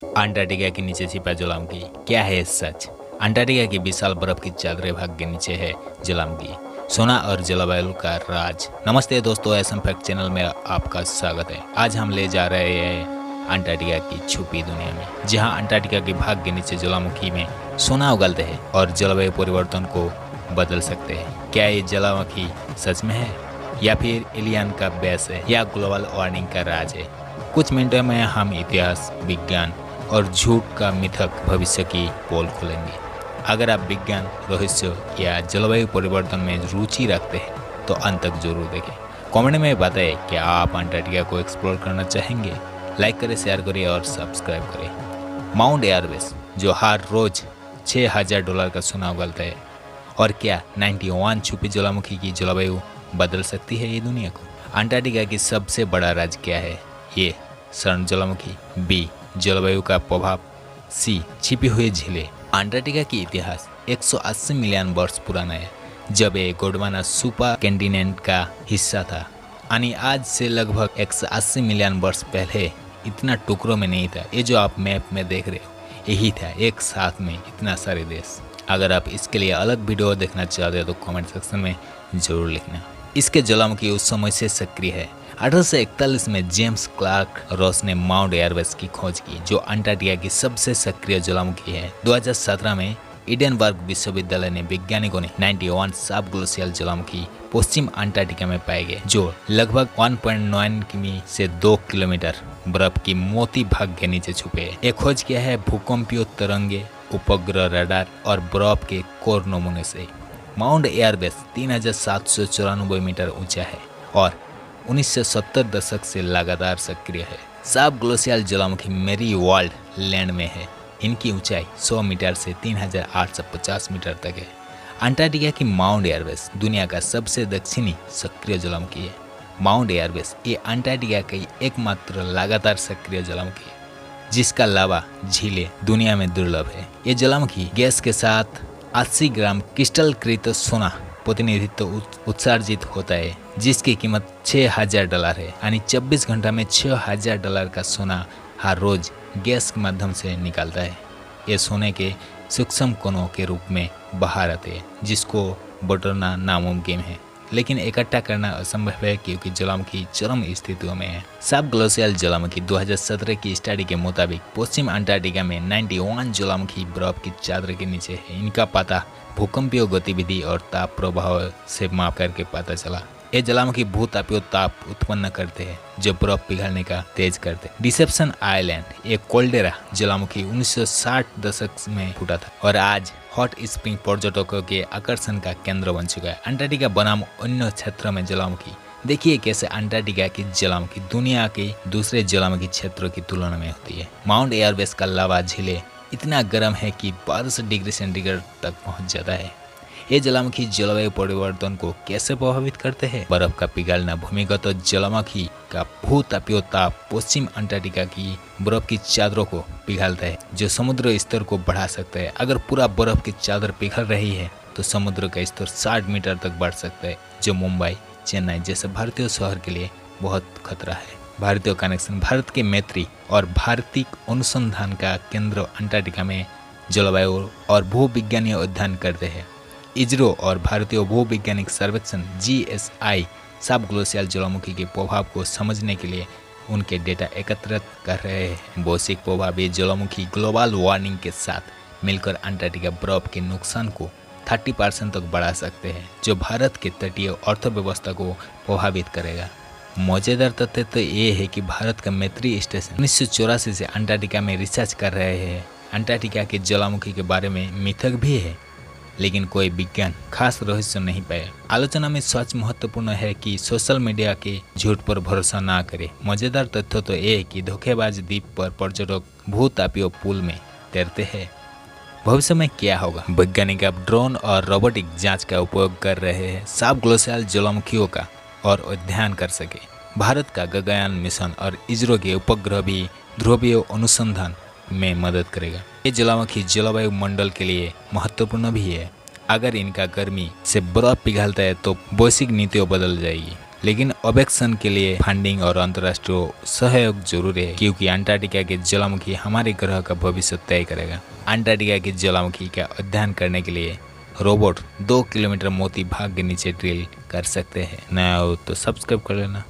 Antarctica के नीचे छिपा ज्वालामुखी क्या है सच? अंटार्कटिका की विशाल बर्फ की चादरें भाग के नीचे है ज्वालामुखी, सोना और जलवायु का राज। नमस्ते दोस्तों, एसएम फैक्ट चैनल में आपका स्वागत है। आज हम ले जा रहे हैं अंटार्कटिका की छुपी दुनिया में, जहां अंटार्कटिका के भाग के नीचे ज्वालामुखी में सोना उगलते हैं और जलवायु परिवर्तन को बदल सकते हैं। क्या ये ज्वालामुखी सच में है या फिर एलियन का बेस है या ग्लोबल वार्मिंग का राज है? कुछ मिनटों में हम इतिहास, विज्ञान और झूठ का मिथक भविष्य की पोल खोलेंगे। अगर आप विज्ञान, रहस्य या जलवायु परिवर्तन में रुचि रखते हैं तो अंत तक जरूर देखें। कमेंट में बताएं क्या आप अंटार्कटिका को एक्सप्लोर करना चाहेंगे। लाइक करें, शेयर करें और सब्सक्राइब करें। माउंट एवरेस्ट जो हर रोज $6000 का सोना उगलता है, और क्या 91 छुपी ज्वालामुखी की जलवायु बदल सकती है ये दुनिया को? अंटार्कटिका की सबसे बड़ा राज क्या है? ये स्वर्ण ज्वालामुखी, बी जलवायु का प्रभाव, सी छिपी हुई झीलें। अंटार्कटिका की इतिहास 180 मिलियन वर्ष पुराना है, जब ये गोंडवाना सुपर कॉन्टिनेंट का हिस्सा था। यानी आज से लगभग 180 मिलियन वर्ष पहले इतना टुकड़ों में नहीं था। ये जो आप मैप में देख रहे हो, यही था एक साथ में इतना सारे देश। अगर आप इसके लिए अलग वीडियो देखना चाहते हो तो कमेंट सेक्शन में जरूर लिखना। इसके ज्वालामुखी उस समय से सक्रिय है। 1841 में जेम्स क्लार्क रॉस ने माउंट एवरेस्ट की खोज की, जो अंटार्कटिका की सबसे सक्रिय ज्वालामुखी है। 2017 में एडिनबर्ग विश्वविद्यालय ने वैज्ञानिकों ने 91 सब ग्लेशियल ज्वालामुखी पश्चिम अंटार्कटिका में पाए गए, जो लगभग 1.9 किमी से 2 किलोमीटर बर्फ की मोती भाग के नीचे छुपे हैं। ये खोज किया है भूकंपीय तरंगे, उपग्रह रडार और बर्फ के कोर नमूने से। माउंट एवरेस्ट 3794 मीटर ऊंचा है और 1970 दशक से लगातार सक्रिय है। सब ग्लेशियल ज्वालामुखी मेरी वर्ल्ड लैंड में है। इनकी ऊंचाई 100 मीटर से 3850 मीटर तक है। अंटार्कटिका की माउंट एवरेस्ट दुनिया का सबसे दक्षिणी सक्रिय ज्वालामुखी है। माउंट एवरेस्ट ये अंटार्कटिका की एकमात्र लगातार सक्रिय ज्वालामुखी है, जिसका लावा झीलें दुनिया में दुर्लभ है। ये ज्वालामुखी गैस के साथ 80 ग्राम क्रिस्टलकृत सोना प्रतिनिधित्व उत्सर्जित होता है, जिसकी कीमत $6000 है। यानी 24 घंटा में $6000 का सोना हर रोज गैस के माध्यम से निकलता है। ये सोने के सूक्ष्म कणों के रूप में बाहर आते हैं, जिसको बटोरना नामुमकिन है, लेकिन इकट्ठा करना असंभव है क्योंकि ज्वालामुखी चरम स्थितियों में है। सब ग्लेशियल ज्वालामुखी 2017 की स्टडी के मुताबिक पश्चिम अंटार्कटिका में 91 ज्वालामुखी बर्फ की चादर के नीचे है। इनका पता भूकंपीय गतिविधि और ताप प्रभाव से माप करके पता चला। ये ज्वालामुखी भूतापीय ताप उत्पन्न करते हैं, जो बर्फ पिघलने का तेज करते हैं। डिसेप्शन आइलैंड एक कोल्डेरा ज्वालामुखी 1960 दशक में फूटा था और आज हॉट स्प्रिंग पर्यटकों के आकर्षण का केंद्र बन चुका है। अंटार्कटिका बनाम अन्य क्षेत्र में ज्वालामुखी, देखिए कैसे अंटार्कटिका की ज्वालामुखी दुनिया के दूसरे ज्वालामुखी क्षेत्रों की तुलना में होती है। माउंट एवरेस्ट का लावा झीलें इतना गर्म है कि 1200 डिग्री सेंटीग्रेड तक पहुंच जाता है। ये ज्वालामुखी जलवायु परिवर्तन को कैसे प्रभावित करते हैं? बर्फ का पिघलना, भूमिगत ज्वालामुखी का भूतापीय ताप पश्चिम अंटार्कटिका की बर्फ की चादरों को पिघलता है, जो समुद्र स्तर को बढ़ा सकता है। अगर पूरा बर्फ की चादर पिघल रही है तो समुद्र का स्तर 60 मीटर तक बढ़ सकता है, जो मुंबई, चेन्नई जैसे भारतीय शहर के लिए बहुत खतरा है। भारतीय कनेक्शन, भारत के मैत्री और भारतीय अनुसंधान का केंद्र अंटार्कटिका में जलवायु और भूविज्ञानीय अध्ययन करते हैं। इसरो और भारतीय भूवैज्ञानिक सर्वेक्षण GSI सब ग्लेशियल ज्वालामुखी के प्रभाव को समझने के लिए उनके डेटा एकत्रित कर रहे हैं। वैश्विक प्रभावी ज्वालामुखी ग्लोबल वार्मिंग के साथ मिलकर अंटार्कटिका बर्फ के नुकसान को 30% तक बढ़ा सकते हैं, जो भारत के तटीय अर्थव्यवस्था को प्रभावित करेगा। मजेदार तथ्य तो ये है कि भारत का मैत्री स्टेशन 1984 से अंटार्कटिका में रिसर्च कर रहे हैं। अंटार्कटिका के ज्वालामुखी के बारे में मिथक भी है, लेकिन कोई विज्ञान खास रहस्य नहीं पाया। आलोचना में सच महत्वपूर्ण है कि सोशल मीडिया के झूठ पर भरोसा ना करें। मजेदार तथ्य तो ये है कि धोखेबाज द्वीप पर पर्यटक भूतापीय पुल में तैरते हैं। भविष्य में क्या होगा? वैज्ञानिक अब ड्रोन और रोबोटिक जांच का उपयोग कर रहे हैं सब ग्लेशियल ज्वालामुखियों का और अध्ययन कर सके। भारत का गगनयान मिशन और इसरो के उपग्रह भी ध्रुवीय अनुसंधान में मदद करेगा। ये ज्वालामुखी जलवायु मंडल के लिए महत्वपूर्ण भी है। अगर इनका गर्मी से बर्फ पिघलता है तो वैश्विक नीतियाँ बदल जाएगी। लेकिन ऑब्जेक्शन के लिए फंडिंग और अंतर्राष्ट्रीय सहयोग जरूरी है, क्योंकि अंटार्कटिका के ज्वालामुखी हमारे ग्रह का भविष्य तय करेगा। अंटार्कटिका के ज्वालामुखी का अध्ययन करने के लिए रोबोट 2 किलोमीटर मोती भाग के नीचे ड्रिल कर सकते हैं। नया हो तो सब्सक्राइब कर लेना।